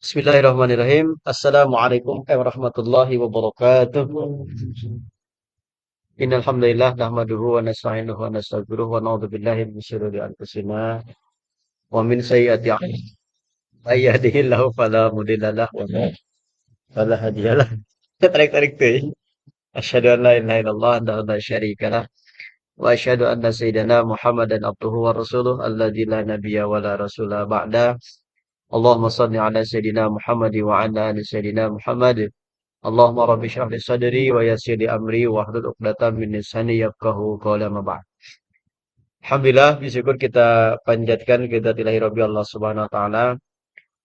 Bismillahirrahmanirrahim. Assalamualaikum warahmatullahi wabarakatuh. Innal hamdalillah nahmaduhu wa nasta'inuhu wa nastaghfiruh wa na'udzu billahi min syururi anfusina wa min sayyiati a'malina. May yahdihillahu fala mudilla lahu wa may yudlil fala hadiya lahu. Tarik-tarik teuing. Asyhadu an la ilaha illallah wa la syarika lah wa asyhadu anna sayyidina Muhammadan abduhu wa rasuluh alladzi la nabiyya wa la rasula ba'da. Allahumma shalli ala sayyidina Muhammad wa ala ali sayyidina Muhammad. Allahumma rabbi shrah li sadri wa yassir li amri wa hlul 'uqdatam min lisani yafqahu qawli amma ba'd. Alhamdulillah bersyukur kita panjatkan kita ilahi Rabbi Allah Subhanahu wa taala.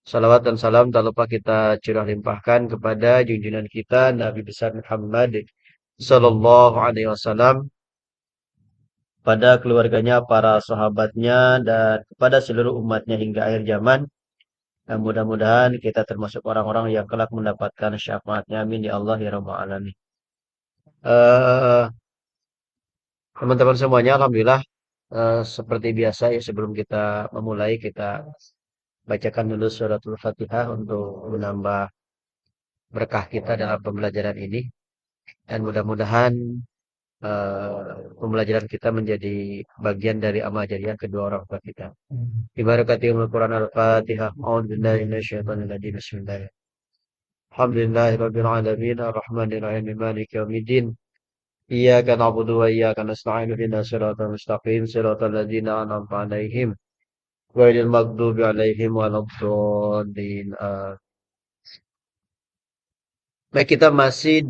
Salawat dan salam tak lupa kita curah limpahkan kepada junjungan kita Nabi besar Muhammad sallallahu alaihi wasallam, pada keluarganya, para sahabatnya dan kepada seluruh umatnya hingga akhir zaman. Dan mudah-mudahan kita termasuk orang-orang yang kelak mendapatkan syafaatnya. Amin ya Allah ya rabbal alamin. Eh Teman-teman semuanya, alhamdulillah, seperti biasa ya, sebelum kita memulai, kita bacakan dulu suratul Fatihah untuk menambah berkah kita dalam pembelajaran ini. Dan mudah-mudahan pembelajaran kita menjadi bagian dari amal jariah kedua orang tua kita. Ibarakatihumul Quran al-Fatihah. A'udzubillahi minasyaitonir rajim. Bismillahirrahmanirrahim. Alhamdulillahirabbil alamin arrahmanir rahim maliki yaumiddin. Iyyaka na'budu wa iyyaka nasta'in ihdinas siratal mustaqim siratal ladzina an'amta 'alaihim ghairil maghdubi 'alaihim waladdallin. Baik, kita masih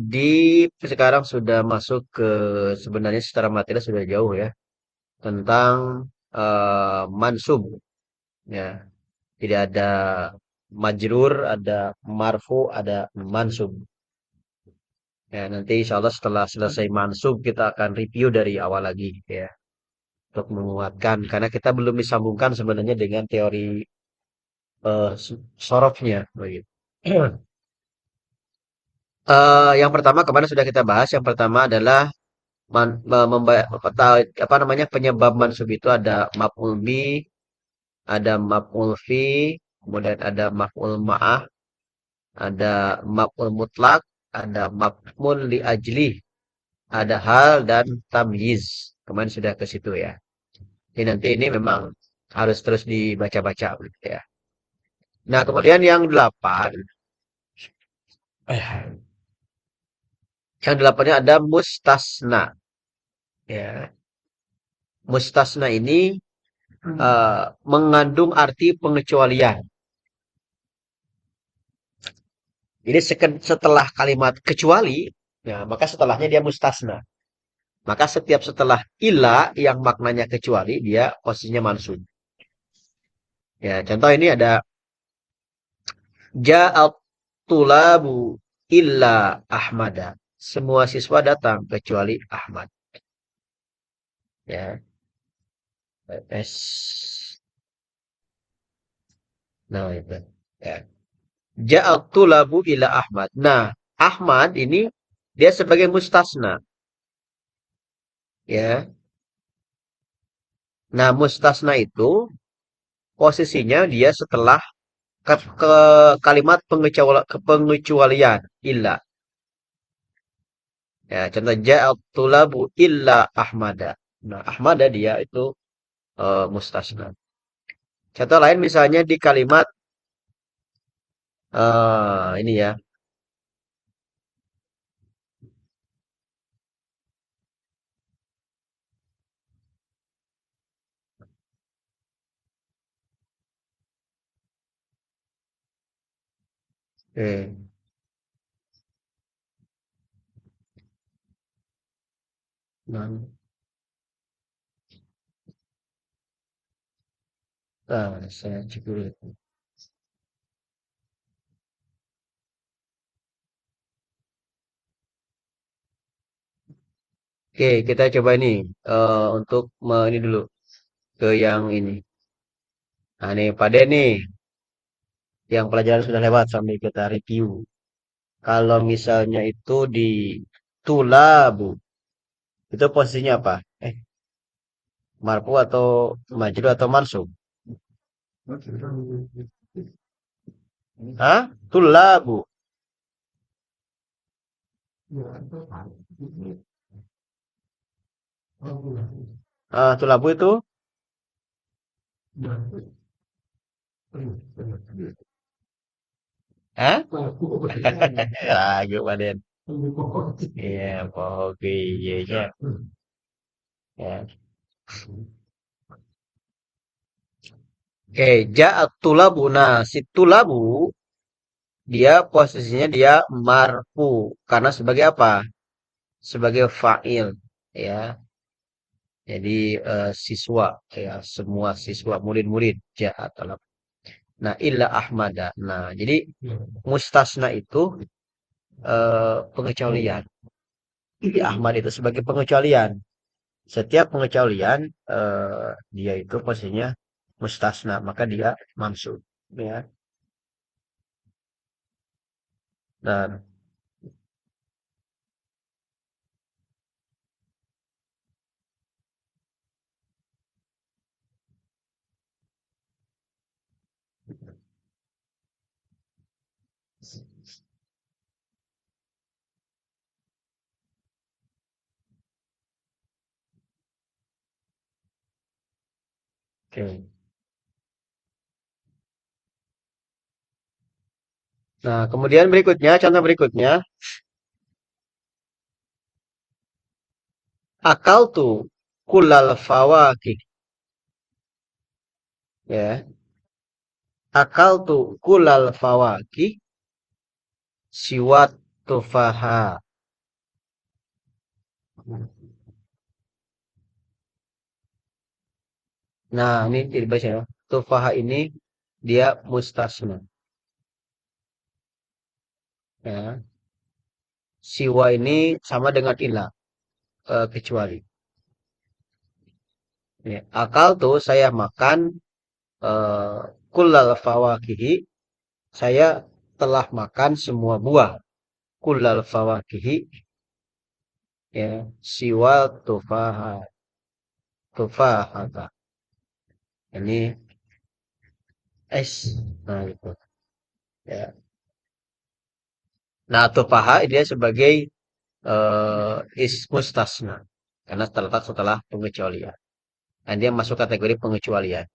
sekarang sudah masuk ke, sebenarnya secara materi sudah jauh ya, tentang mansub ya. Jadi ada majrur, ada marfu, ada mansub. Ya, nanti insya Allah setelah selesai mansub kita akan review dari awal lagi ya, untuk menguatkan karena kita belum disambungkan sebenarnya dengan teori sorofnya begitu. Yang pertama kemarin sudah kita bahas. Yang pertama adalah apa namanya, penyebab mansub itu ada maf'ul bi, ada maf'ul fi, kemudian ada maf'ul ma'ah, ada maf'ul mutlak, ada maf'ul li ajli, ada hal dan tamyiz. Kemarin sudah ke situ ya. Jadi nanti ini memang harus terus dibaca-baca begitu ya. Nah, kemudian yang delapan, yang delapannya ada mustasna. Ya, mustasna ini mengandung arti pengecualian. Jadi setelah kalimat kecuali, ya, maka setelahnya dia mustasna. Maka setiap setelah ila yang maknanya kecuali, dia posisinya mansub. Ya, contoh ini ada ja'at tulabu illa Ahmada. Semua siswa datang kecuali Ahmad. Ya, es. Nah, itu. Ya. Ja'at tulabu ila Ahmad. Nah, Ahmad ini dia sebagai mustasna. Ya. Nah, mustasna itu posisinya dia setelah ke kalimat pengecualian illa. Ya, contoh ja'at tulabu illa Ahmada. Nah, Ahmada dia itu mustasna. Contoh lain misalnya di kalimat ini ya. Eh, nah, saya cek dulu. Oke, kita coba ini untuk ini dulu ke yang ini. Nah, nih pada nih yang pelajaran sudah lewat sambil kita review. Kalau misalnya itu di tulabu, itu posisinya apa? Marfu atau majrur atau mansub? Hah? Tulabu. Tulabu itu? Hah? Lagu Paden. Iya, oke, iya, iya. Ya. Oke, ja'at tulabu. Nah, si tulabu dia posisinya dia marfu karena sebagai apa? Sebagai fa'il, ya. Jadi siswa, ya, semua siswa, murid-murid ja'at talab. Nah, illa Ahmada. Nah, jadi mustasna itu pengecualian. Jadi Ahmad itu sebagai pengecualian. Setiap pengecualian dia itu posisinya mustasna, maka dia mansub, ya. Dan oke. Nah, kemudian berikutnya, contoh berikutnya, akal tuh kulal fawakih, ya. Akal tuh kulal fawakih siwat tufaha. Nah, ini dibaca ya. Tufaha ini dia mustasna, ya. Siwa ini sama dengan ilah, kecuali. Ya. Akal tuh saya makan eh kullal fawakihi, saya telah makan semua buah. Kullal fawakihi, ya, siwa tufaha, tufahata. Ini es. Nah, gitu. Ya. Nah, tufaha dia sebagai mustasna karena terletak setelah pengecualian. Dan dia masuk kategori pengecualian.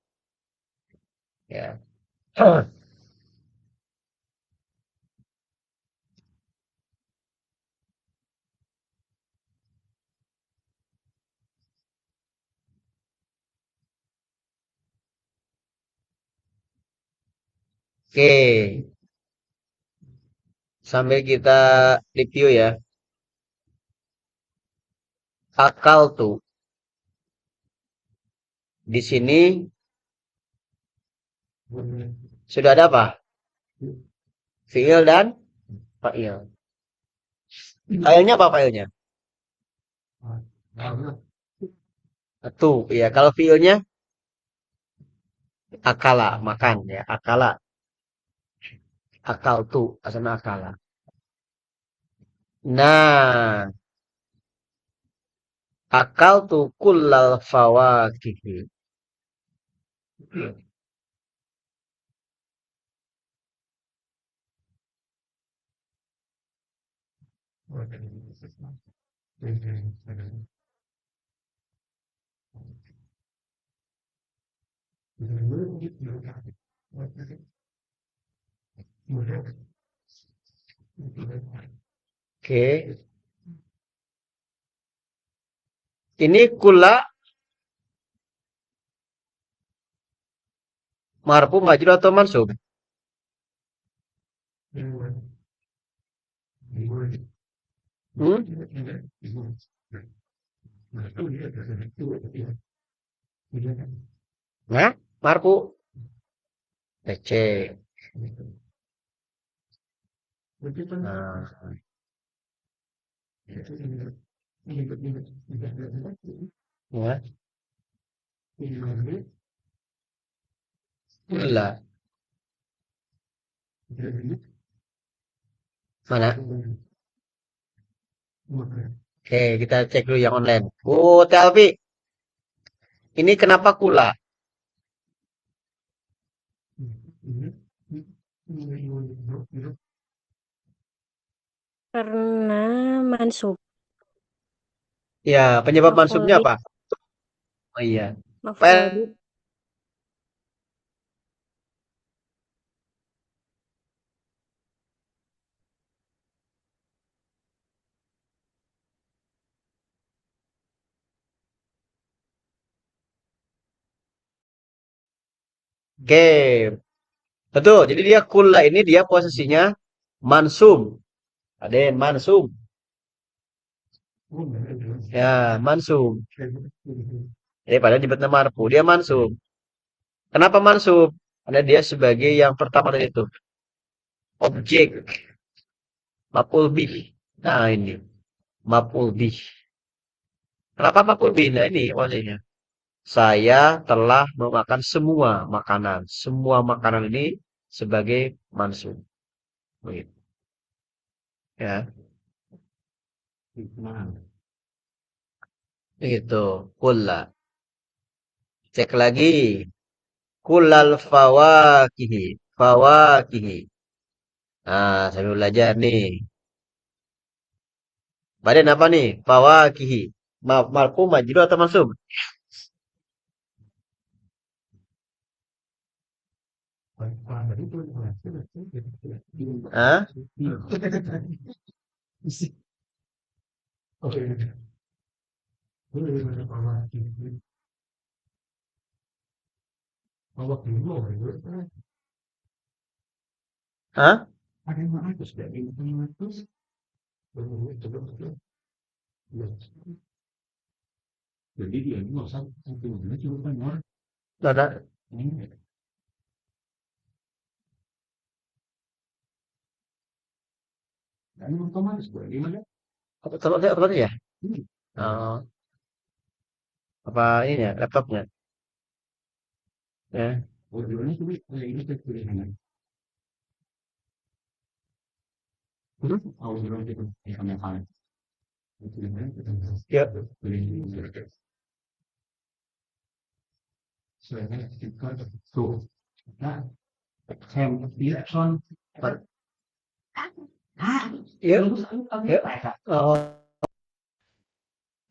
Ya. Oke, sambil kita review ya. Akal tuh di sini sudah ada apa? Fiil dan fa'il. Fa'ilnya apa fa'ilnya? Tuh, ya. Kalau fiilnya akala, makan ya. Akala, akal tuh, asalnya akala. Nah, akal tuh kullal fawakihi. Oke, ini kula marfu majrur atau mansub? Hmm? Nah, marfu. Cek. Nah, ya. Kula. Mana? Oke, kita cek dulu yang online. Oh, Telvi, ini kenapa kula? Karena mansub, Ya, penyebab mansubnya maf'ul bih, apa? Oh iya. maf'ul bih. Oke, betul. Jadi dia kulla ini dia posisinya mansub. Ada mansub. Ya, mansub. Jadi pada nyebutnya marfu, dia mansub. Kenapa mansub? Karena dia sebagai yang pertama tadi itu objek maf'ul bih. Nah, ini maf'ul bih. Kenapa maf'ul bih? Nah, ini maksudnya. Saya telah memakan semua makanan. Semua makanan ini sebagai mansub. Begitu. Ya, itu. Kulla. Cek lagi. Kullal fawakihi. Fawakihi. Nah, sambil belajar nih. Badan apa nih? Fawakihi. Marfu majrur atau mansub? Hah? Hah? Ada. Apa apa tadi ya? Oh, apa ini ya? Laptopnya? Ya. Ya. Ya. Ya. Oh.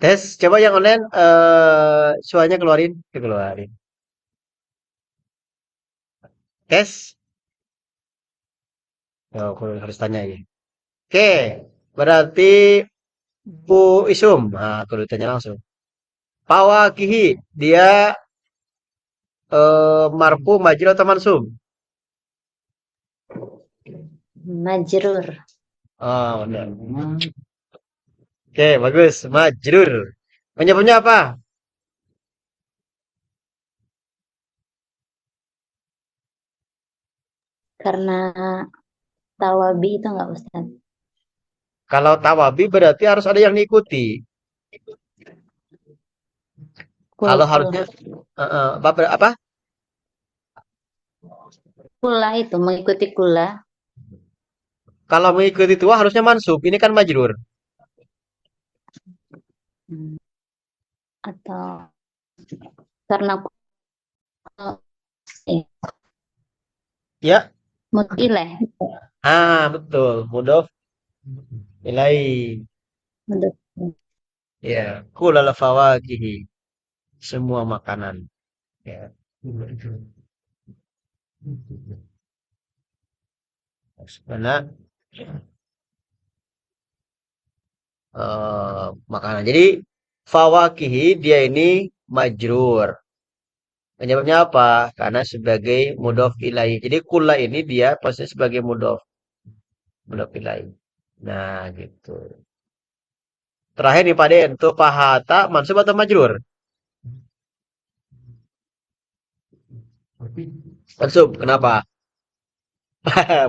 Tes, coba yang online suaranya keluarin, keluarin. Tes. Oh, aku harus tanya ya. Oke, berarti Bu Isum. Nah, aku tanya langsung. Pawakihi, dia marfu majrur atau mansub? Majrur. Oh, benar. Oke, bagus. Majrur. Penyebabnya apa? Karena tawabi itu enggak Ustaz? Kalau tawabi berarti harus ada yang diikuti. Kul, Kalau kul. harusnya apa, apa? Kula itu mengikuti kula. Kalau mengikuti itu harusnya mansub. Ini kan majrur. Hmm, atau karena eh, Ya. mutilah Ah, betul. Mudhof ilaihi. untuk Ya, kulal fawakihi. Semua makanan. Ya. Karena makanan. Jadi fawakihi dia ini majrur. Penyebabnya apa? Karena sebagai mudhof ilaih. Jadi kula ini dia posisi sebagai mudhof, mudhof ilaih. Nah, gitu. Terakhir nih Pak Den, tuh pahata mansub atau majrur? Mansub. Kenapa?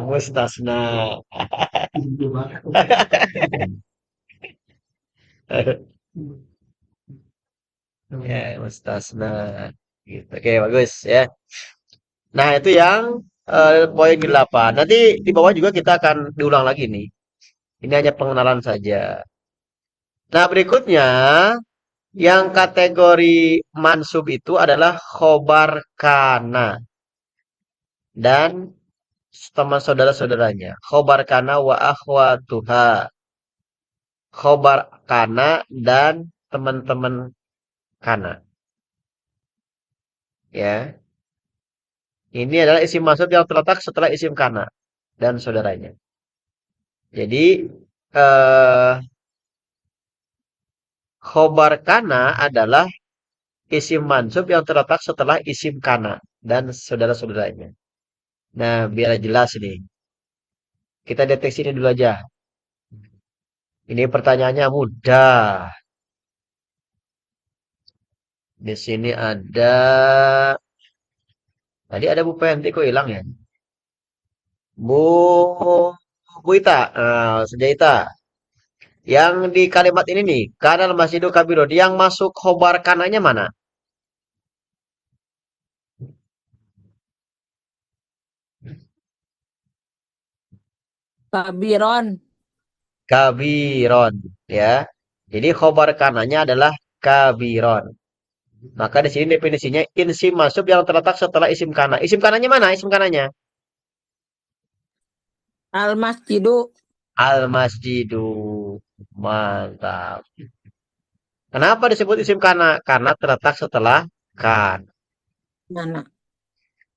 Mustasna. Ya, mustasna. Gitu. Oke, bagus ya. Nah, itu yang poin ke-8. Nanti di bawah juga kita akan diulang lagi nih. Ini hanya pengenalan saja. Nah, berikutnya yang kategori mansub itu adalah khobar kana dan teman saudara-saudaranya. Khobar kana wa akhwatuha. Khobar kana dan teman-teman kana. Ya. Ini adalah isim mansub yang terletak setelah isim kana dan saudaranya. Jadi eh khobar kana adalah isim mansub yang terletak setelah isim kana dan saudara-saudaranya. Nah, biar jelas nih. Kita deteksi ini dulu aja. Ini pertanyaannya mudah. Di sini ada tadi ada Bu Penti kok hilang ya? Bu Bu Ita, Sujaita. Yang di kalimat ini nih, kanal masjidu kabirun, yang masuk khobar kananya mana? Kabiron. Kabiron, ya. Jadi khobar kananya adalah kabiron. Maka di sini definisinya isim masuk yang terletak setelah isim kana. Isim kananya mana? Isim kananya? Al-Masjidu. Al-masjidu. Mantap. Kenapa disebut isim kana? Karena terletak setelah kan. Mana?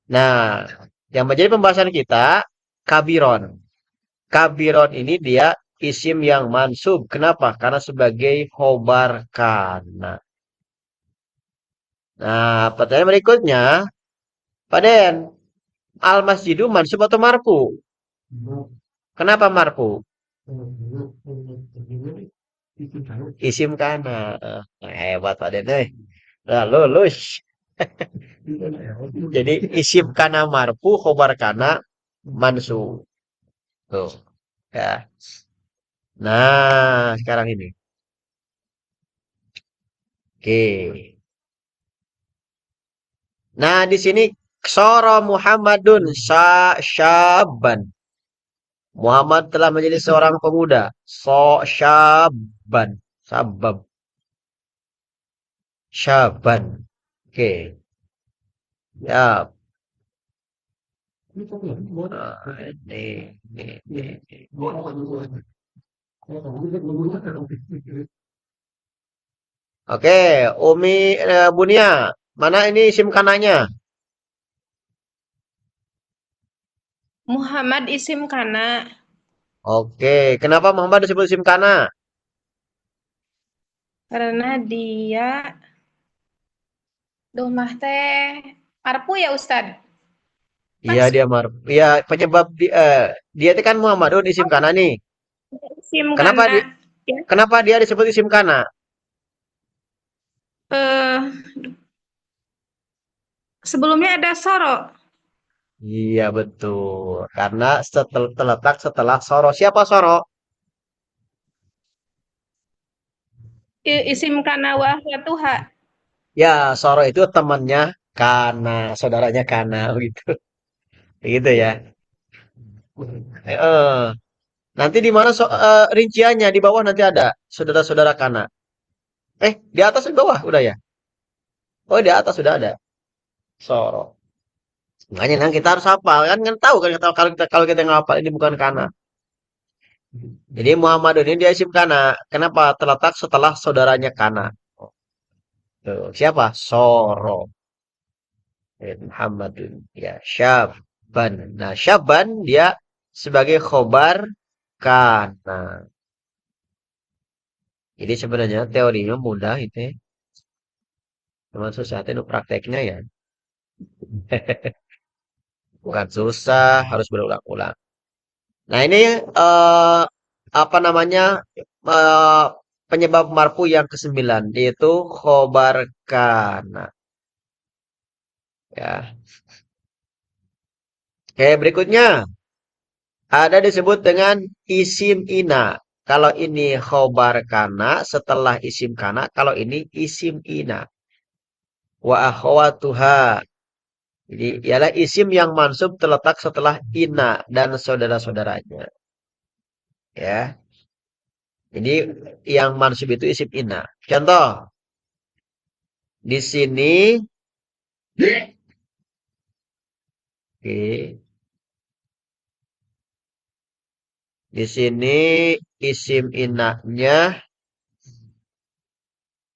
Nah, yang menjadi pembahasan kita, kabiron. Kabiron ini dia isim yang mansub. Kenapa? Karena sebagai khobar kana. Nah, pertanyaan berikutnya, Pak Den, al-masjidu mansub atau marfu? Kenapa marfu? Isim kana. Hebat Pak Den. Nah, lulus. Jadi isim kana marfu, khobar kana mansub. Tuh. Ya. Nah, sekarang ini. Oke. Nah, di sini Soro Muhammadun syaban. Muhammad telah menjadi seorang pemuda. Syaban. Sabab. Syaban. Oke. Ya. Ini. Oke, Umi Bunia. Mana ini SIM kananya? Muhammad isim kana Oke, kenapa Muhammad disebut SIM kana? karena dia domah teh marpu ya Ustad. Iya Mas dia Iya penyebab dia itu kan Muhammadun isim kana nih. isim Kenapa kana di, ya. kenapa dia disebut isim kana? Eh sebelumnya ada soro. Iya betul. Karena terletak setelah Soro. Siapa Soro? Isim kana wa akhwatuha. Ya, Soro itu temannya Kana, saudaranya Kana gitu. Gitu ya. Nanti di mana rinciannya di bawah nanti ada saudara-saudara Kana. Di atas di bawah udah ya? Oh, di atas sudah ada. Soro. Makanya kan kita harus hafal kan tahu kan kalau kita ngapal ini bukan Kana. Jadi Muhammad ini dia isim Kana. Kenapa? Terletak setelah saudaranya Kana. Tuh, siapa? Soro. Muhammadun. Ya, Syaban. Nah, Syaban dia sebagai khobar kana. Jadi sebenarnya teorinya mudah itu ya. Cuma susah itu prakteknya ya. Bukan susah, harus berulang-ulang. Nah, ini eh apa namanya? eh penyebab marfu yang kesembilan yaitu khobar kana. Ya. Oke, berikutnya ada disebut dengan isim ina. Kalau ini khobar kana setelah isim kana, kalau ini isim ina. Wa akhwatuha. Jadi ialah isim yang mansub terletak setelah ina dan saudara-saudaranya. Ya. Jadi yang mansub itu isim ina. Contoh, di sini oke, Di sini isim inaknya,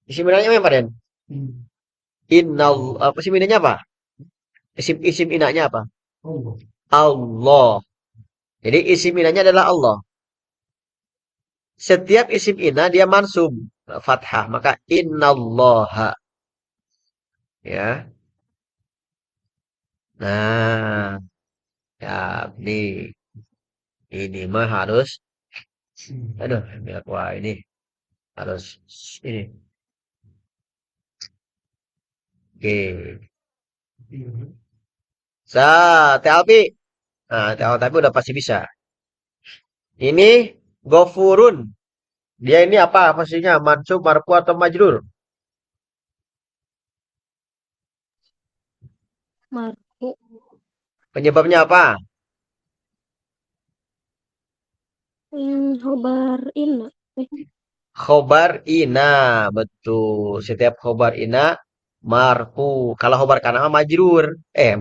isim inaknya apa, Den? Apa isim inaknya apa? Isim inaknya apa? Allah. Jadi isim inaknya adalah Allah. Setiap isim ina dia mansub fathah, maka innallaha, ya. Nah, ya ini mah harus, aduh, wah ini harus ini. Oke. TLP. Nah, TLP udah pasti bisa. Ini gofurun. Dia ini apa pastinya? Mansub, marfu atau majrur? Marfu. Penyebabnya apa? Khobar inna. Khobar ina, betul. Setiap khobar ina marfu. Kalau khobar kana mah majrur.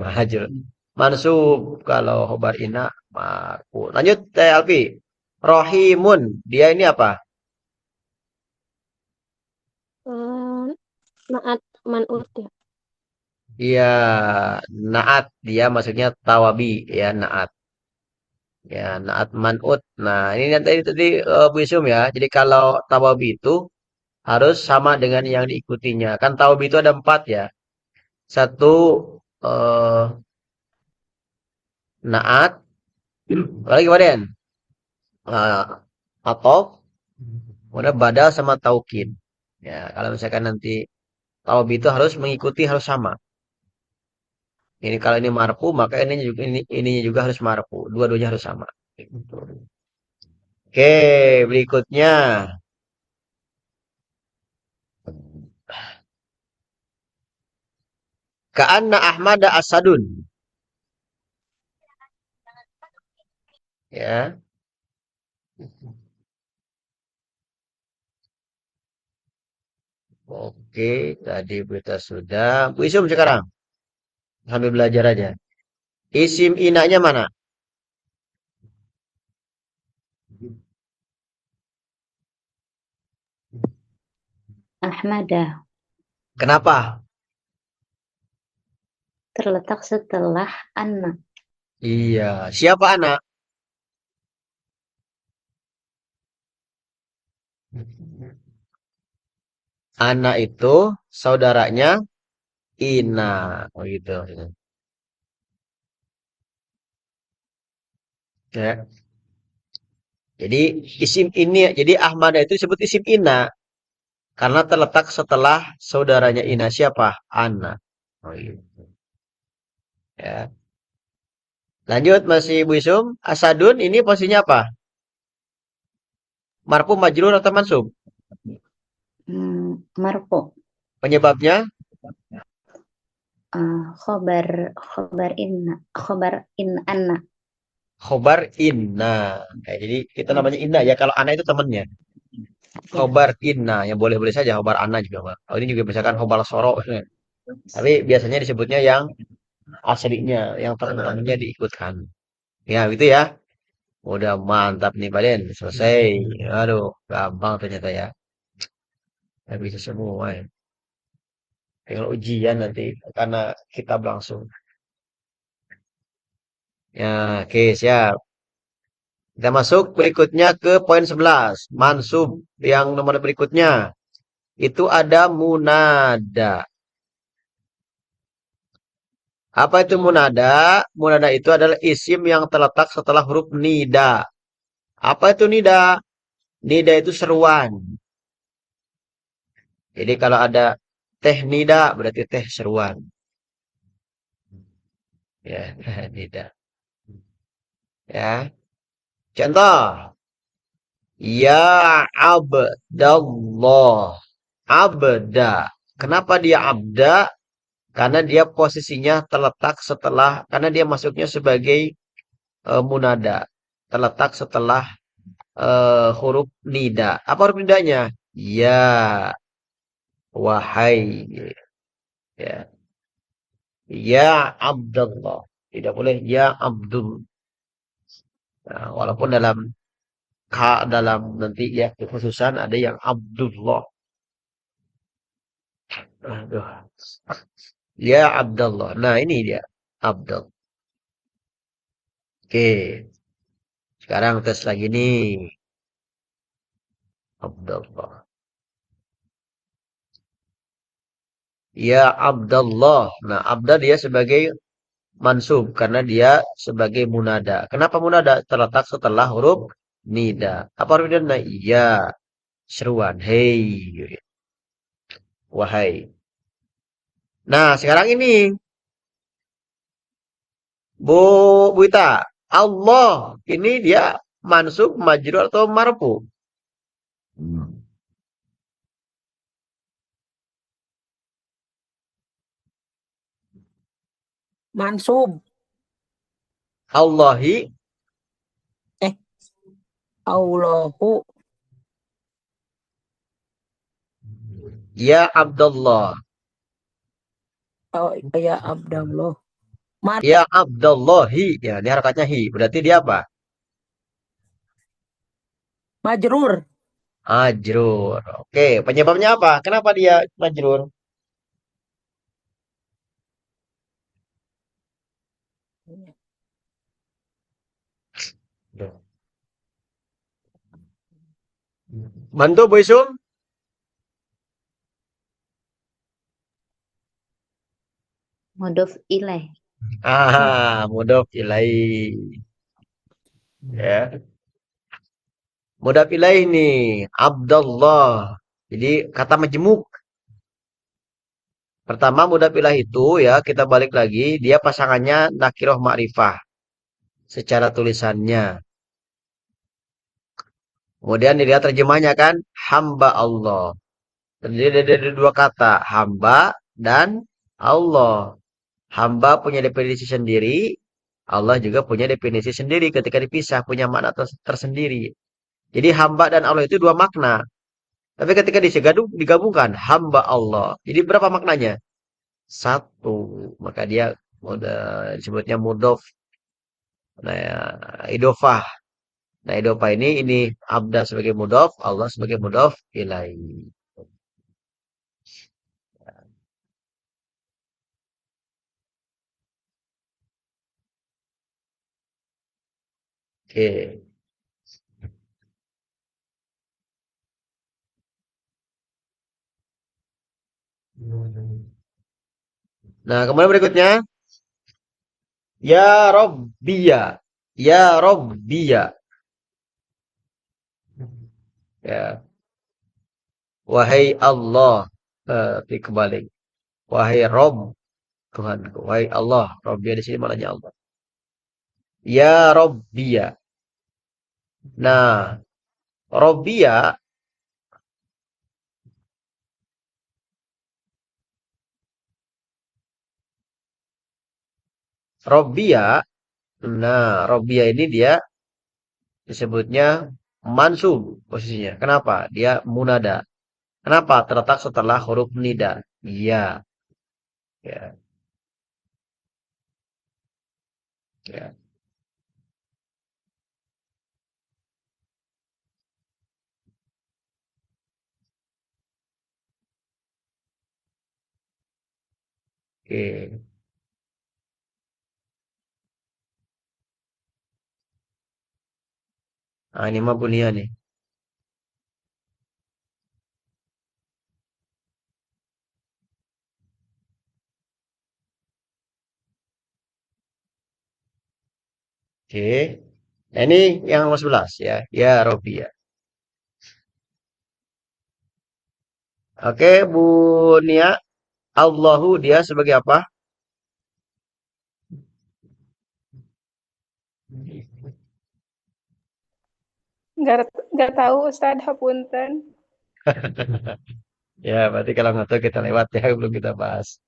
Majrur. Mansub. Kalau khobar ina marfu. Lanjut, Alfi. Rohimun. Dia ini apa? Naat man'ut ya. Iya, naat. Dia maksudnya tawabi, ya, naat. Ya, naat man'ut. Nah, ini yang tadi Bu Yusum ya. Jadi kalau tawabi itu harus sama dengan yang diikutinya. Kan tawabi itu ada 4 ya. Satu eh, naat, lagi kemudian atau kemudian badal sama taukid. Ya, kalau misalkan nanti tawabi itu harus mengikuti harus sama. Ini kalau ini marfu maka ininya juga harus marfu. Dua-duanya harus sama. Gitu. Oke, berikutnya. Ka'anna Ahmada asadun. Ya. Oke, tadi berita sudah. Bu Isum sekarang. Sambil belajar aja. Isim inaknya mana? Ahmada Kenapa? terletak setelah anak. Iya. Siapa anak? Anak itu saudaranya Ina. Oh gitu. Ya. Jadi jadi Ahmad itu disebut isim Ina karena terletak setelah saudaranya Ina siapa? Ana. Oh gitu. Ya. Lanjut masih Bu Isum. Asadun ini posisinya apa? Marfu majrur atau mansub? Marfu. Penyebabnya Khobar khobar in anna. khobar inna. Jadi itu namanya Inna ya. Kalau Ana itu temannya. Khobar inna. Yang boleh-boleh saja khobar Ana juga, Pak. Oh, ini juga misalkan khobar soro. Tapi biasanya disebutnya yang aslinya, yang teman-temannya diikutkan. Ya, gitu ya. Udah mantap nih, Pak. Selesai. Aduh, gampang ternyata ya. Ya bisa semua ya. Tinggal ujian nanti karena kita langsung. Ya, oke, siap. Kita masuk berikutnya ke poin 11. Mansub yang nomor berikutnya. Itu ada munada. Apa itu munada? Munada itu adalah isim yang terletak setelah huruf nida. Apa itu nida? Nida itu seruan. Jadi kalau ada teh nida berarti teh seruan. Ya, nida. Ya. Contoh. Ya abdallah. Abda. Kenapa dia abda? Karena dia posisinya terletak karena dia masuknya sebagai munada. Terletak setelah huruf nida. Apa huruf nidanya? Ya, wahai. Ya, ya Abdullah. Tidak boleh ya Abdul. Nah, walaupun dalam dalam nanti ya kekhususan ada yang Abdullah. Aduh. Ya Abdullah. Nah ini dia. Abdul. Oke. Sekarang tes lagi nih. Abdullah. Ya Abdullah. Nah Abdul dia sebagai mansub karena dia sebagai munada. Kenapa munada? Terletak setelah huruf nida. Apa huruf nida? Iya. Seruan. Hei. Wahai. Nah sekarang ini. Bu Ita. Allah. Ini dia mansub, majrur atau marfu? Mansub. Allahi. Eh, Allahu. Ya Abdullah. Oh, ya Abdullah. Ya Abdullahi. Ya, ini harakatnya hi. Berarti dia apa? Majrur. Ajrur. Oke, penyebabnya apa? Kenapa dia majrur? Bantu Bu Isum? Mudhof ilaih. Mudhof ilaih. Ya. Mudhof ilaih nih. Abdullah. Jadi kata majemuk. Pertama mudhof ilaih itu ya kita balik lagi. Dia pasangannya nakiroh ma'rifah. Secara tulisannya. Kemudian dilihat terjemahnya kan. Hamba Allah. Terdiri dari dua kata. Hamba dan Allah. Hamba punya definisi sendiri. Allah juga punya definisi sendiri ketika dipisah. Punya makna tersendiri. Jadi hamba dan Allah itu dua makna. Tapi ketika digabungkan. Hamba Allah. Jadi berapa maknanya? Satu. Maka dia disebutnya mudhof. Nah, ya, idofah. Nah, idofah ini abda sebagai mudhof, Allah sebagai mudhof ilaih. Oke. Nah, kemudian berikutnya. Ya Rabbiya. Ya Rabbiya. Ya. Wahai Allah. Tapi kebalik. Wahai Rob. Tuhanku. Wahai Allah. Rabbiya di sini maknanya Allah. Ya Rabbiya. Nah, Rabbiya. Rabbiya. Nah, Rabbiya ini dia disebutnya mansub posisinya. Kenapa? Dia munada. Kenapa? Terletak setelah huruf nida. Iya. Ya. Ya. Oke. Nah, ini mah bunia nih. Oke. Nah, ini yang nomor 11 ya. Ya Rabbiya. Oke, Bu Nia. Allahu dia sebagai apa? Nggak tahu Ustadz, hapunten. Ya, berarti kalau nggak tahu kita lewat ya, belum kita bahas.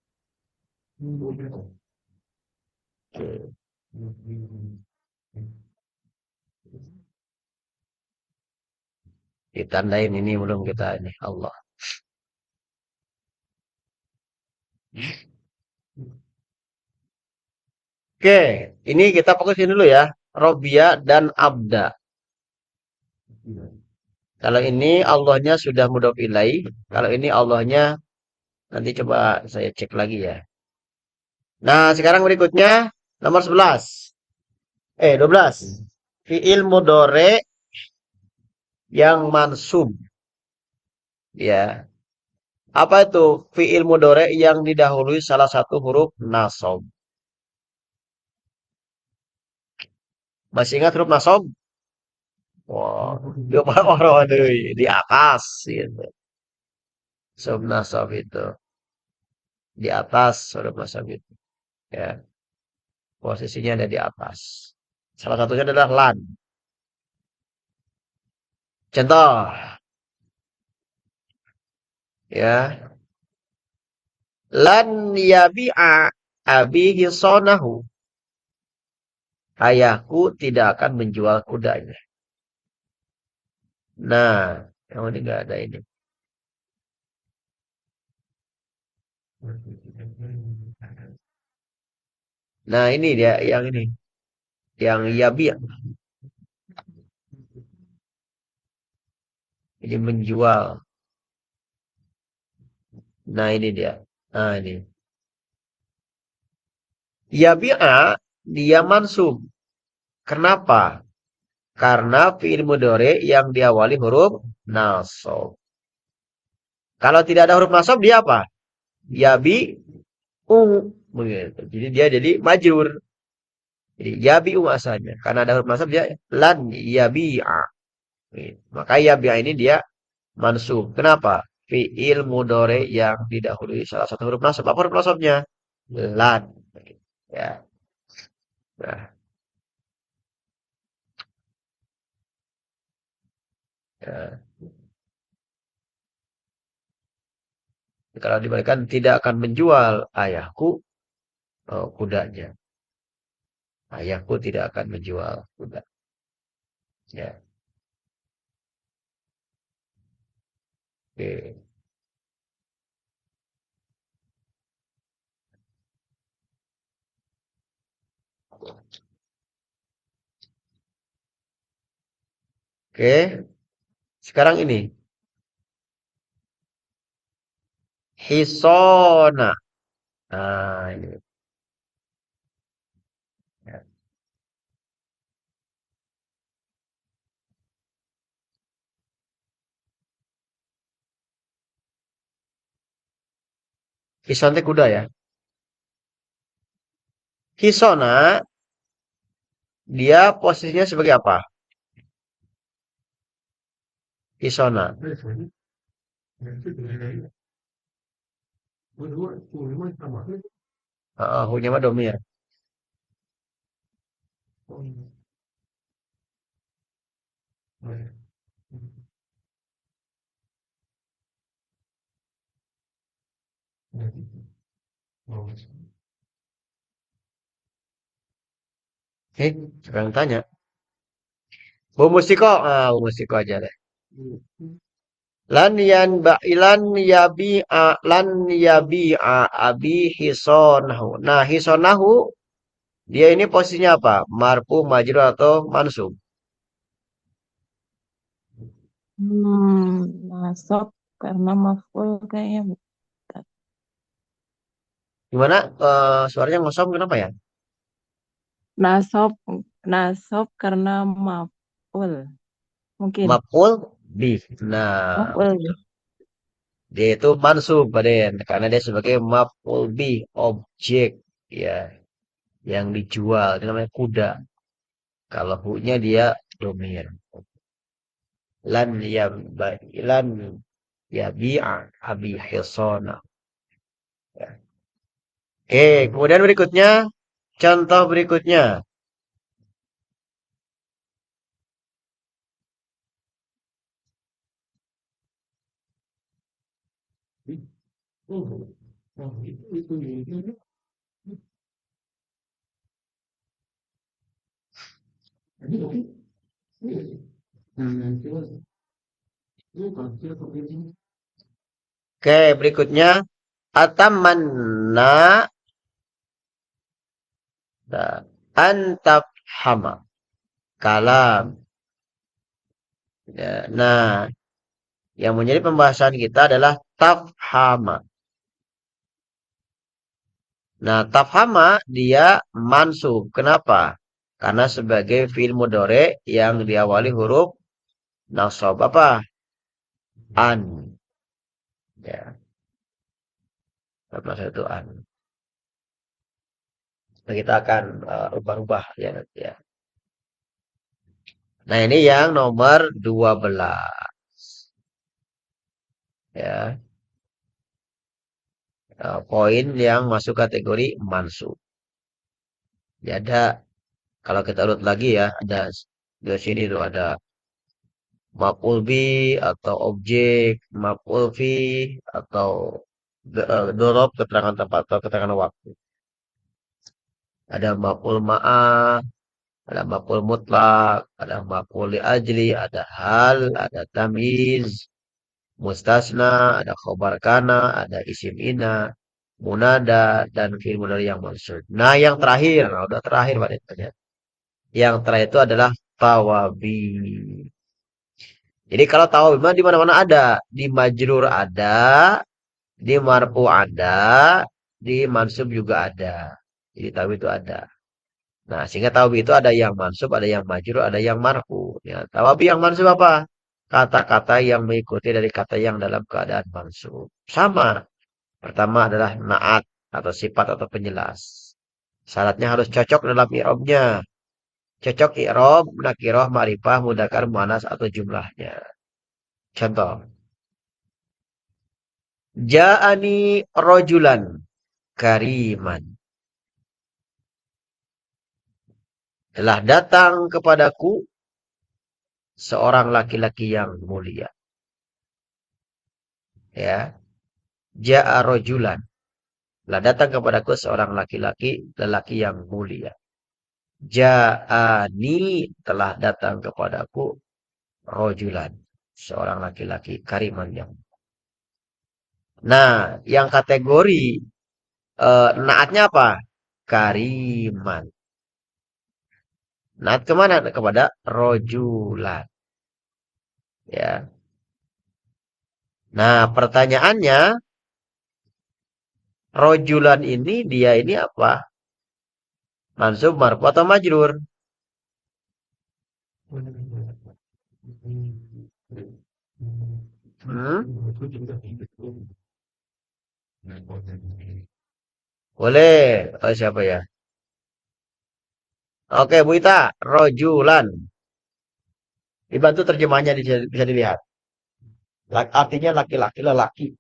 Oke. Ditandain ini belum kita ini. Allah. Oke, ini kita fokusin dulu ya. Robia dan Abda. Kalau ini Allahnya sudah mudhof ilaih. Kalau ini Allahnya nanti coba saya cek lagi ya. Nah, sekarang berikutnya nomor 11. 12. Fi'il mudhari yang mansub. Ya. Apa itu? Fi'il mudhari yang didahului salah satu huruf nasab. Masih ingat huruf nasab? Wah, dia orang di atas gitu. Sub nasab itu di atas huruf nasab itu. Ya, posisinya ada di atas. Salah satunya adalah lan. Contoh, ya. Lan yabi'a abihi sonahu. Ayahku tidak akan menjual kudanya. Nah, yang ini nggak ada ini. Nah, ini dia yang ini. Yang yabi' ini menjual. Nah, ini dia. Nah, ini. Yabi'a dia mansub. Kenapa? Karena fi'il mudhari yang diawali huruf nasab. Kalau tidak ada huruf nasab dia apa? Yabi begitu. Jadi dia jadi majrur. Jadi yabi'u asalnya. Karena ada huruf nasab dia lan yabi'a. Gitu. Maka yabi'a ini dia mansub. Kenapa? Fi'il mudhari yang didahului salah satu huruf nasab. Apa huruf nasabnya? Lan. Ya. Nah, ya. Kalau dibalikan tidak akan menjual ayahku kudanya. Ayahku tidak akan menjual kuda. Ya. Oke. Oke. Sekarang ini. Hisona. Nah, ini. Ya. Hison itu kuda ya. Hisona, dia posisinya sebagai apa? Hisona. Hunya mah domir. Sekarang tanya. Bu Mustiko. Bu Mustiko aja deh. Lan yabi'a abi hisonahu. Nah, hisonahu dia ini posisinya apa? Marfu, majrur atau mansub? Masuk karena maf'ul kayaknya bukan. Gimana? Suaranya ngosong kenapa ya? Nasab nasab karena maf'ul. Mungkin Maf'ul bih. Nah, maf'ul. dia itu mansub, Baden. Karena dia sebagai maf'ul bih, objek ya yang dijual. Itu namanya kuda. Kalau hu-nya dia domir. Lan yabi'a abi hisona. Ya. Oke, kemudian berikutnya contoh berikutnya. Oke, berikutnya atamanna antafhama kalam Ya, nah, yang menjadi pembahasan kita adalah tafhama. Nah, tafhama dia mansub. Kenapa? Karena sebagai fi'il mudhari yang diawali huruf nasab apa? An. Ya, sama satu an. Nah, kita akan rubah-rubah ya nanti ya. Nah, ini yang nomor 12. Ya, poin yang masuk kategori mansub. Ya, ada kalau kita urut lagi ya, ada di sini tuh ada maf'ul bi atau objek, maf'ul fi atau dorob keterangan tempat atau keterangan waktu. Ada maf'ul ma'ah, ada maf'ul mutlak, ada maf'ul li ajli, ada hal, ada tamyiz, mustasna, ada khobar kana, ada isim ina, munada, dan fi'il mudhari yang mansub. Nah, yang terakhir, nah udah terakhir Pak Ditanya. Yang terakhir itu adalah tawabi. Jadi kalau tawabi mah di mana-mana ada, di majrur ada, di marfu ada, di mansub juga ada. Jadi tawabi itu ada. Nah, sehingga tawabi itu ada yang mansub, ada yang majrur, ada yang marfu. Ya, tawabi yang mansub apa? Kata-kata yang mengikuti dari kata yang dalam keadaan mansub. Sama. Pertama adalah naat atau sifat atau penjelas. Syaratnya harus cocok dalam i'rabnya. Cocok i'rab, nakirah, ma'rifah, mudzakkar, muannas atau jumlahnya. Contoh. Ja'ani rojulan kariman. Telah datang kepadaku seorang laki-laki yang mulia. Ya. Ja'a rojulan. Telah datang kepadaku seorang laki-laki, lelaki yang mulia. Ja'ani telah datang kepadaku rojulan. Seorang laki-laki kariman yang. Nah, yang kategori naatnya apa? Kariman. Naat kemana? Kepada rojulan. Ya. Nah, pertanyaannya, rojulan ini dia ini apa? Mansub, marfu atau majrur? Hmm? Boleh. Oh, siapa ya? Oke, Bu Ita. Rojulan. Dibantu terjemahnya bisa dilihat. Artinya laki-laki, lelaki.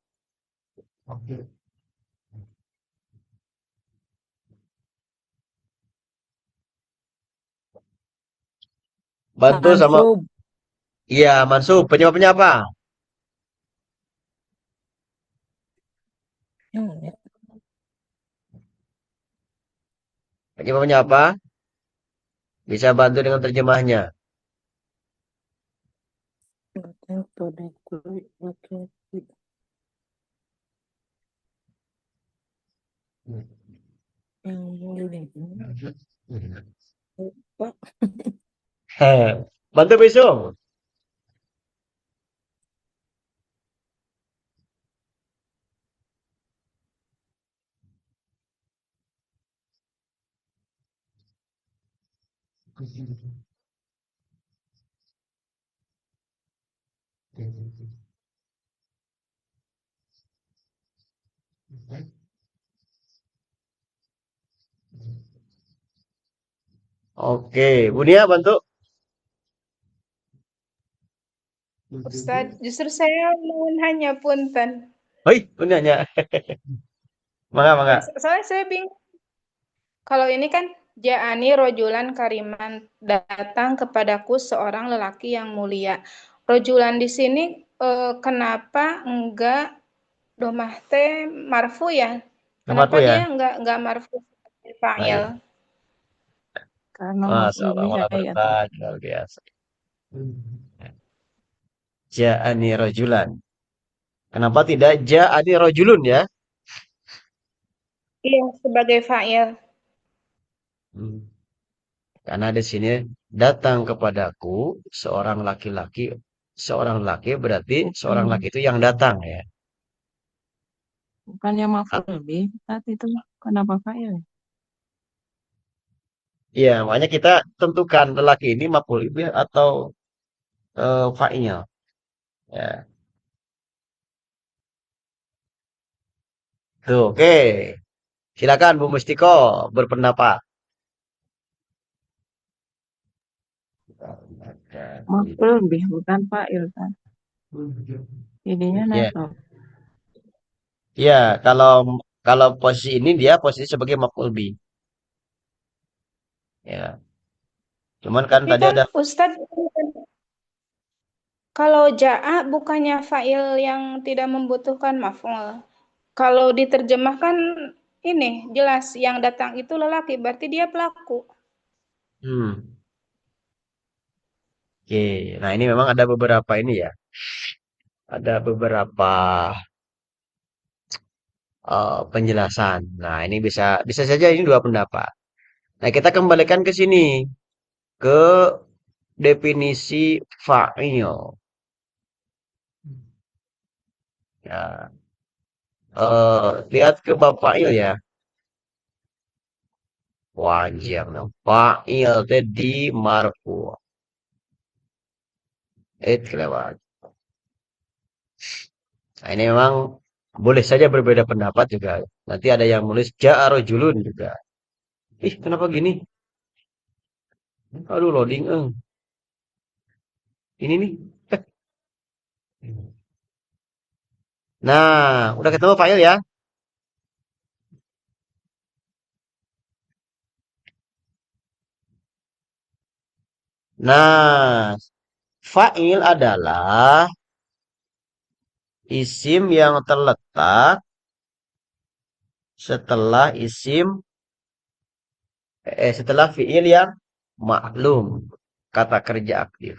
Bantu sama. Mansub. Iya, mansub. Penyebabnya apa? Penyebabnya apa? Bisa bantu dengan terjemahnya. Bantu besok. Oke, Bu Nia bantu. Ustadz, justru saya mau nanya punten. Hoi, Bu Nia. Mangga, mangga. Soalnya saya bingung. Kalau ini kan ja'ani rojulan kariman, datang kepadaku seorang lelaki yang mulia. Rojulan di sini kenapa enggak domah teh marfu ya? Kenapa Marfu ya? dia enggak marfu sebagai fa'il? Baik. Karena Masya maf'ul Allah, bihi malah ayat. bertanya luar biasa. Ja'ani rojulan. Kenapa tidak ja'ani rojulun ya? Iya, sebagai fa'il. Karena di sini datang kepadaku seorang laki-laki seorang laki berarti seorang Bukan, laki itu yang datang ya. bukannya maf'ul bih tadi itu. Kenapa fa'il? Iya, makanya kita tentukan lelaki ini maf'ul bih atau fa'il. Ya. Tuh, oke. Silakan Bu Mustiko berpendapat. Maf'ul bih bukan fa'il kan. Jadinya Ya, nasab. ya, kalau kalau posisi ini dia posisi sebagai maf'ul bih. Ya. Cuman kan Tapi tadi kan ada Ustadz, kalau ja'a bukannya fa'il yang tidak membutuhkan maf'ul. Kalau diterjemahkan ini jelas yang datang itu lelaki, berarti dia pelaku. hmm, oke. Nah, ini memang ada beberapa ini ya. Ada beberapa penjelasan. Nah, ini bisa bisa saja ini dua pendapat. Nah, kita kembalikan ke sini ke definisi fa'il. Ya, lihat ke bab fa'il ya. Wajar. Nah, fa'il teh di marfu. Kelewat. Nah, ini memang boleh saja berbeda pendapat juga. Nanti ada yang nulis ja'a rajulun juga. Ih, kenapa gini? Aduh, loading, Ini nih. Nah, udah ketemu file ya? Nah, fa'il adalah isim yang terletak setelah setelah fi'il yang maklum, kata kerja aktif.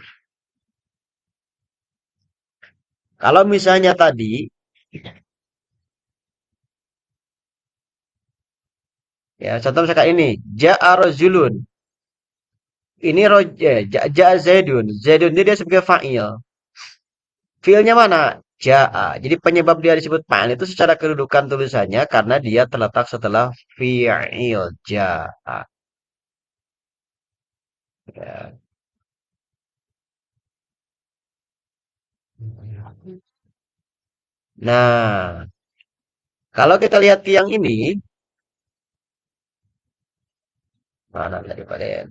Kalau misalnya tadi, ya contoh misalkan ini, ja'a rajulun. Ini ja'a zaidun. Zaidun ini dia sebagai fa'il. Fiilnya mana? Ja'a. Jadi penyebab dia disebut fa'il itu secara kedudukan tulisannya karena dia terletak setelah fi'il ja'a. Ya. Nah, kalau kita lihat yang ini, mana daripada ya?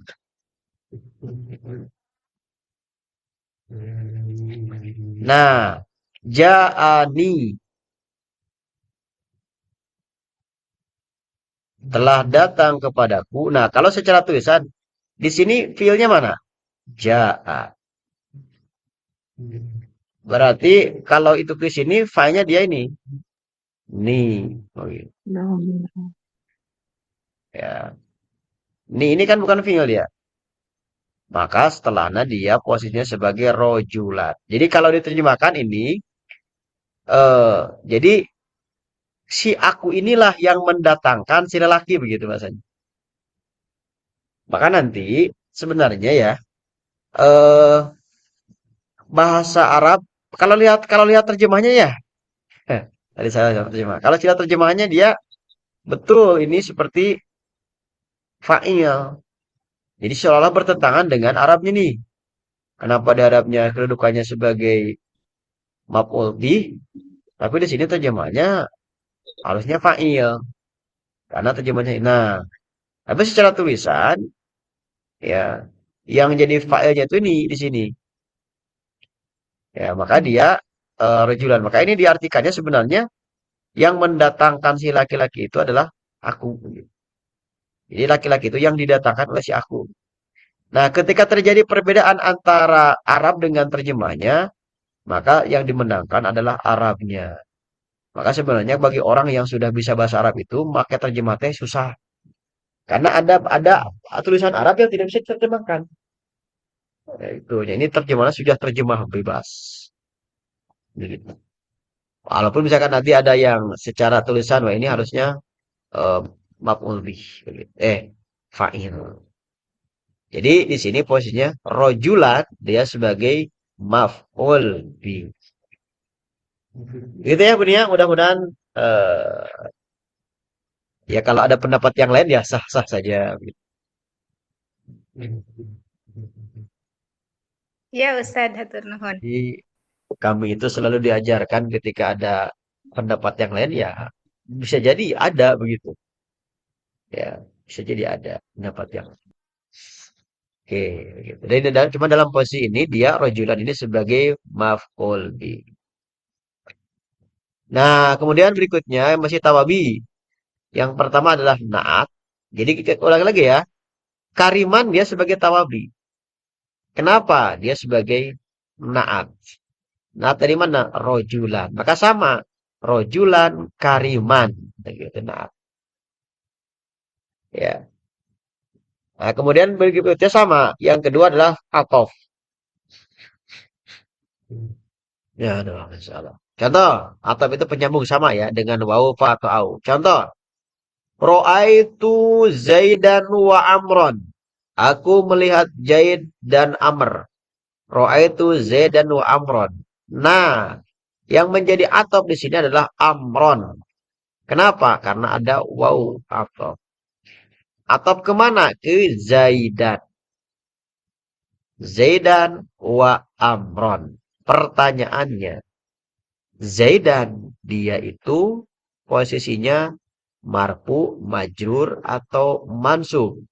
Nah, ja'ani telah datang kepadaku. Nah, kalau secara tulisan di sini fiilnya mana? Ja'a. Berarti kalau itu ke sini fa'ilnya dia ini. Nih. Oh, gitu. Alhamdulillah. Ya. Nih ini kan bukan fiil dia. Maka setelahnya dia posisinya sebagai rojulat. Jadi kalau diterjemahkan ini, jadi si aku inilah yang mendatangkan si lelaki begitu bahasanya. Maka nanti sebenarnya ya eh bahasa Arab kalau lihat terjemahnya ya tadi saya lihat terjemah. Kalau lihat terjemahnya dia betul ini seperti fa'il. Jadi seolah-olah bertentangan dengan Arabnya nih. Kenapa di Arabnya kedudukannya sebagai maf'ul bih, tapi di sini terjemahnya harusnya fa'il karena terjemahnya. Nah, tapi secara tulisan ya yang jadi fa'ilnya itu ini di sini. Ya, maka dia rajulan. Maka ini diartikannya sebenarnya yang mendatangkan si laki-laki itu adalah aku. Jadi laki-laki itu yang didatangkan oleh si aku. Nah, ketika terjadi perbedaan antara Arab dengan terjemahnya, maka yang dimenangkan adalah Arabnya. Maka sebenarnya bagi orang yang sudah bisa bahasa Arab itu, maka terjemah teh susah. Karena ada tulisan Arab yang tidak bisa diterjemahkan. Ya, itu. Ya, ini terjemahannya sudah terjemah bebas. Begitu. Walaupun misalkan nanti ada yang secara tulisan, wah ini harusnya eh, maf'ul bih. Begitu. Fa'il. Jadi di sini posisinya rojulan dia sebagai maf'ul bi. Gitu ya Bun ya, mudah-mudahan ya kalau ada pendapat yang lain ya sah-sah saja. Ya Ustaz, hatur nuhun. Jadi kami itu selalu diajarkan ketika ada pendapat yang lain ya bisa jadi ada begitu. Ya, bisa jadi ada pendapat yang oke gitu. Dan cuma dalam posisi ini dia rojulan ini sebagai maf'ul bi. Nah, kemudian berikutnya masih tawabi. Yang pertama adalah naat. Jadi kita ulang lagi ya. Kariman dia sebagai tawabi. Kenapa? Dia sebagai naat. Naat dari mana? Rojulan. Maka sama. Rojulan kariman. Gitu, naat. Ya. Nah, kemudian berikutnya sama. Yang kedua adalah atof. Ya, aduh, masalah. Contoh, atof itu penyambung sama ya dengan wau, fa atau au. Contoh, Ro'aitu Zaidan wa Amron. Aku melihat Zaid dan Amr. Ro'aitu Zaidan wa Amron. Nah, yang menjadi atof di sini adalah Amron. Kenapa? Karena ada wau atof. Atof kemana? Ke Zaidan. Zaidan wa Amron. Pertanyaannya, Zaidan dia itu posisinya marfu, majrur atau mansub?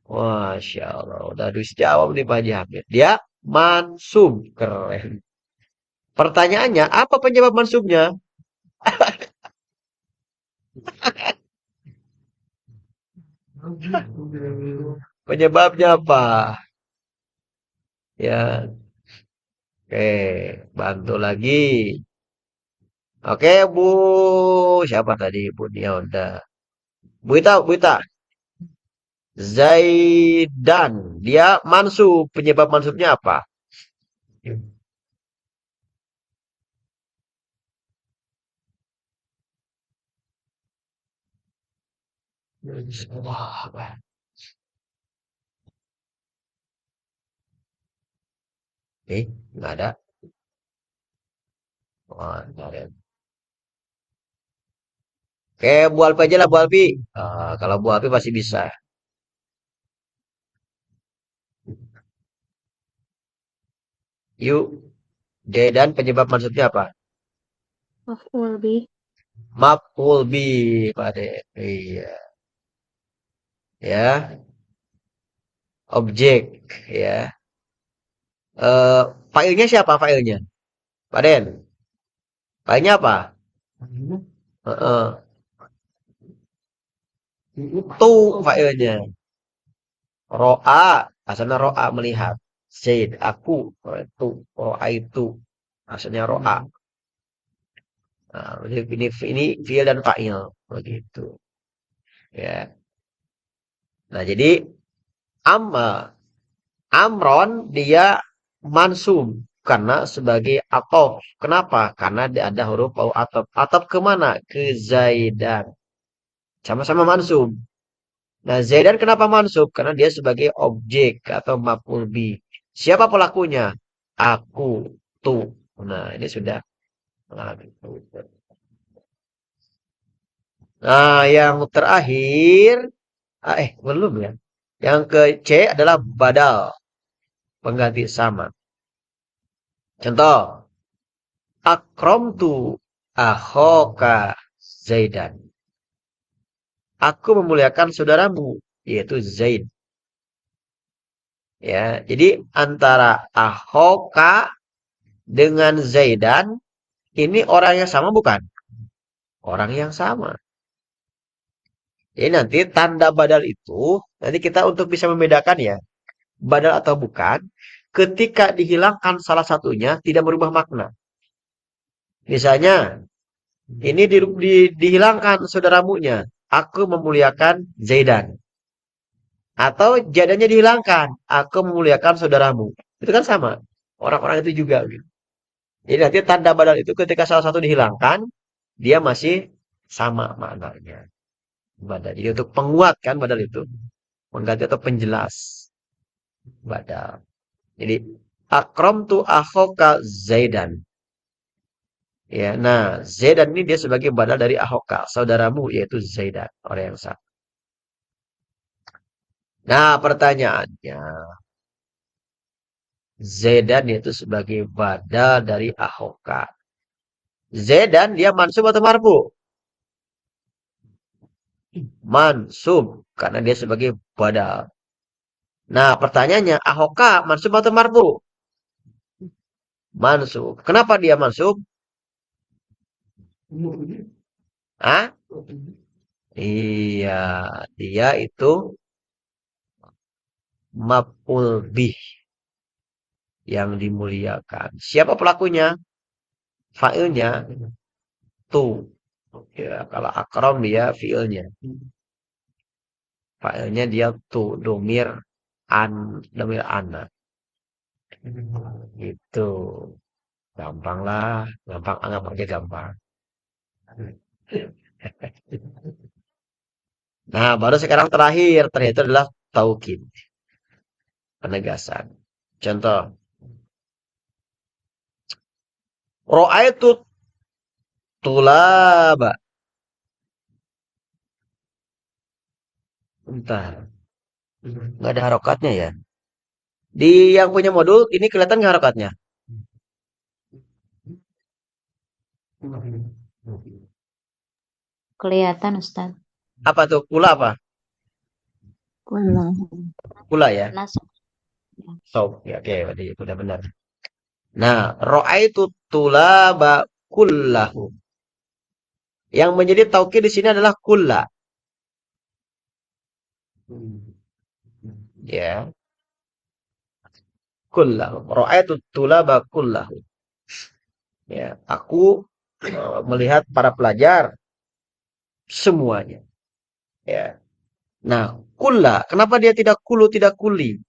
Masya Allah, udah harus jawab nih Pak Haji Hamid. Dia mansub, keren. Pertanyaannya, apa penyebab mansubnya? Penyebabnya apa? Ya, oke, bantu lagi. Oke, Bu. Siapa tadi? Bu Nia udah. Bu Ita. Zaidan. Dia mansub. Penyebab mansubnya apa? Wah, nggak ada. Wah, nggak ada. Oke, Bu Alpi aja lah, Bu Alpi. Kalau Bu Alpi pasti bisa. Yuk, Zaidan penyebab mansubnya apa? Maf'ul bi. Maf'ul bi, Pak De. Iya, ya. Objek, ya. Eh, Failnya siapa failnya? Pak Den. Failnya apa? Heeh. Tu failnya. Ro'a, asalnya ro'a melihat. Zaid, aku. Itu, ro'a itu. Asalnya ro'a. Nah, ini fiil dan fa'il. Begitu. Ya. Nah, jadi Amron dia mansub karena sebagai atof. Kenapa? Karena dia ada huruf au atof. Atof kemana? Ke Zaidan. Sama-sama mansub. Nah, Zaidan kenapa mansub? Karena dia sebagai objek atau maf'ul bi. Siapa pelakunya? Aku, tu. Nah, ini sudah. Nah, yang terakhir, belum ya. Yang ke C adalah badal, pengganti sama. Contoh, akramtu akhoka Zaidan. Aku memuliakan saudaramu, yaitu Zaid. Ya, jadi antara akhoka dengan Zaidan ini orang yang sama bukan? Orang yang sama. Jadi nanti tanda badal itu nanti kita untuk bisa membedakan ya, badal atau bukan, ketika dihilangkan salah satunya tidak merubah makna. Misalnya, ini dihilangkan saudaramunya. Aku memuliakan Zaidan. Atau jadanya dihilangkan. Aku memuliakan saudaramu. Itu kan sama. Orang-orang itu juga. Gitu. Jadi nanti tanda badal itu ketika salah satu dihilangkan, dia masih sama maknanya. Badal. Jadi untuk penguat kan badal itu. Mengganti atau penjelas badal. Jadi akramtu akhoka Zaidan. Ya, nah Zaidan ini dia sebagai badal dari akhoka, saudaramu yaitu Zaidan, orang yang sama. Nah, pertanyaannya, Zaidan itu sebagai badal dari akhoka. Zaidan dia mansub atau marfu? Mansub, karena dia sebagai badal. Nah, pertanyaannya, ahoka mansub atau marfu? Mansub. Kenapa dia mansub? Hah? Iya, dia itu maf'ul bih yang dimuliakan. Siapa pelakunya? Fa'ilnya tu. Ya, kalau akram dia fi'ilnya. Fa'ilnya dia tu, domir ana. Gitu. Gampang lah, gampang anggap aja gampang. Nah, baru sekarang terakhir itu adalah taukid, penegasan. Contoh, ra'aitu tulaba. Bentar, nggak ada harokatnya ya. Di yang punya modul ini kelihatan nggak harokatnya? Kelihatan Ustaz. Apa tuh? Kula apa? Kulah. Kula ya. Nasab. Sob. Ya, oke, berarti udah benar. Nah, ra'aitu tulaba kullahu. Yang menjadi taukid di sini adalah kulla. Ya, kullahu. Ra'aitu tulaba kullahu. Ya, aku melihat para pelajar semuanya. Ya. Nah, kulla, kenapa dia tidak kulu, tidak kuli?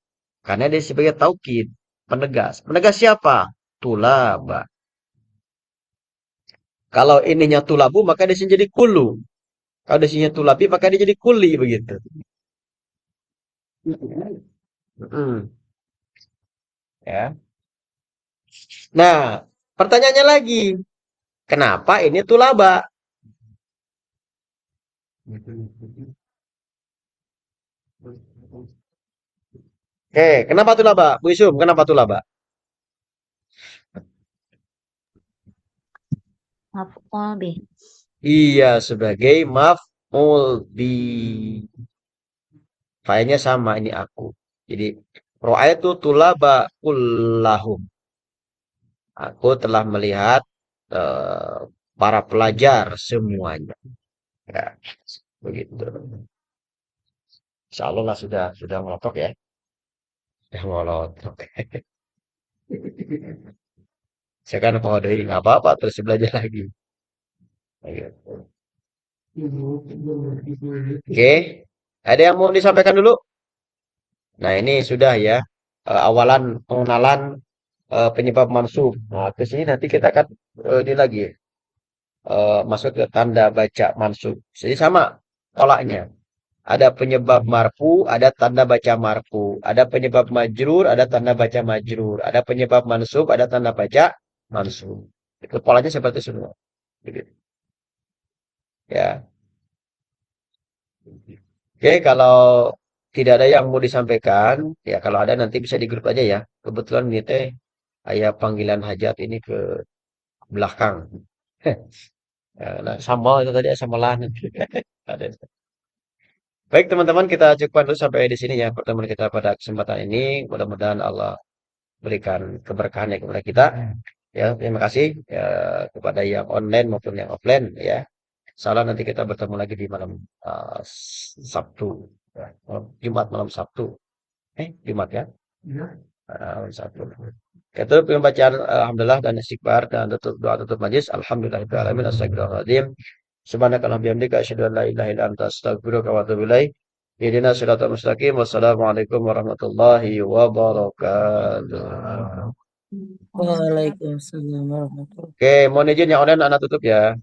Karena dia sebagai taukid, penegas. Penegas siapa? Tulaba. Kalau ininya tulabu, maka dia jadi kulu. Kalau dia sininya tulabi, maka dia jadi kuli begitu. Mm, ya. Nah, pertanyaannya lagi, kenapa ini tulaba? Kenapa tulaba? Bu Isum, kenapa tulaba? Maf'ul bih. Iya, sebagai maf'ul bi. Failnya sama, ini aku. Jadi, ro'aitu tulaba kullahum. Aku telah melihat eh, para pelajar semuanya. Ya, begitu. Insya Allah lah sudah melotok ya. Sudah melotok. Saya kan mau dari nggak apa-apa terus belajar lagi. Gitu. Oke, ada yang mau disampaikan dulu? Nah ini sudah ya awalan pengenalan penyebab mansub. Nah ke sini nanti kita akan ini lagi masuk ke tanda baca mansub. Jadi sama polanya. Ada penyebab marfu, ada tanda baca marfu. Ada penyebab majrur, ada tanda baca majrur. Ada penyebab mansub, ada tanda baca mansub. Itu polanya seperti semua. Begitu. Ya. Oke, kalau tidak ada yang mau disampaikan, ya kalau ada nanti bisa di grup aja ya. Kebetulan ini teh ayah panggilan hajat ini ke belakang. Ya, nah, sambal itu tadi sambalan. Ada. Baik teman-teman, kita cukupkan dulu sampai di sini ya pertemuan kita pada kesempatan ini. Mudah-mudahan Allah berikan keberkahannya kepada kita. Ya, terima kasih ya, kepada yang online maupun yang offline ya. Salah nanti kita bertemu lagi di malam Sabtu, ya, Jumat malam Sabtu. Jumat ya? Malam Sabtu. Kita tutup dengan bacaan alhamdulillah dan istighfar dan tutup doa tutup majlis. Alhamdulillahirabbil alamin. Astagfirullahaladzim. Subhanakallahumma bihamdika asyhadu an la ilaha illa anta astaghfiruka wa atubu ilaik. Ihdinash shiratal mustaqim. Wassalamualaikum warahmatullahi wabarakatuh. Waalaikumsalam warahmatullahi Oke, mohon izin yang online anak tutup ya.